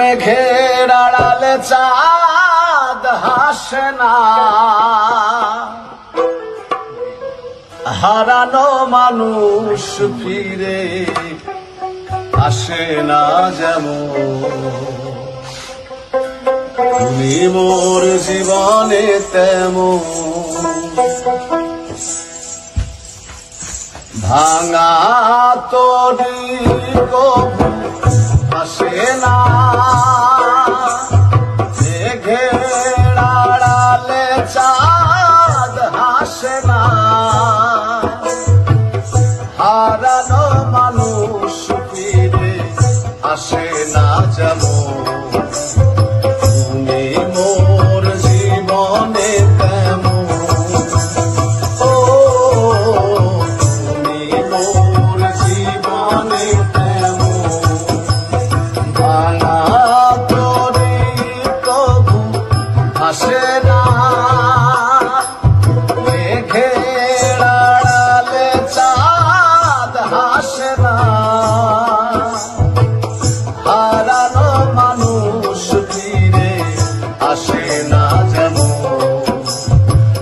মেঘের আড়ালে চাঁদ হাসে না, হারানো মানুষ ফিরে আসে না যেমন তুমি মোর জীবনে তেমন। ভাঙা তরি কবু আসে না, মেঘের আড়ালে চাঁদ হাসে না, হারানো মানুষ ফিরে আসে না যেমন তুমি মোর জীবনে তেমন। ও তুমি মোর জীবনে তেমন। ভাঙা তরি কবু আসে না, মেঘের আড়ালে চাঁদ হাসে না, হারানো মানুষ ফিরে আসে না যেমন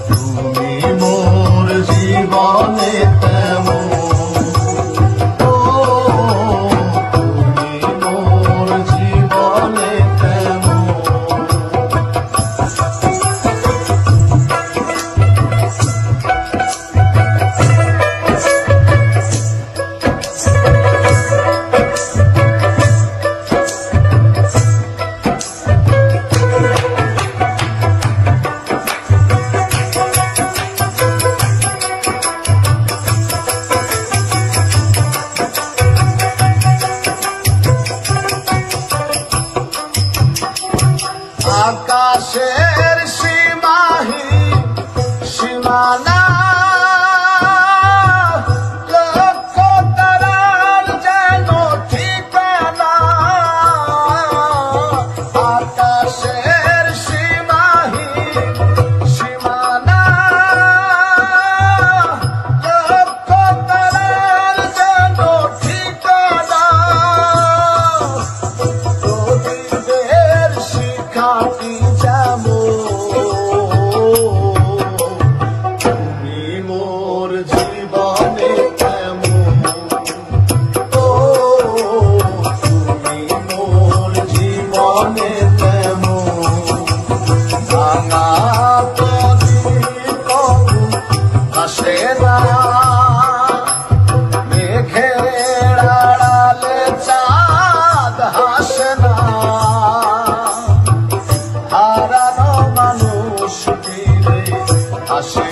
তুমি মোর জীবনে তেমন। ও তুমি মোর জীবনে তেমন। আকাশের সীমাহীন সীমানা, লক্ষ তারার যেন ঠিকানা। আকাশের সীমাহীন সীমানা, লক্ষ তারার যেন ঠিকানা। প্রদীপের শিখাটি তুমি মোর জীবনে তেমন। ও তুমি মোর জীবনে তেমন। ভাঙা তরি কবু আসে না, মেঘের আড়ালে চাঁদ হাসে না, হারানো মানুষ ফিরে আসে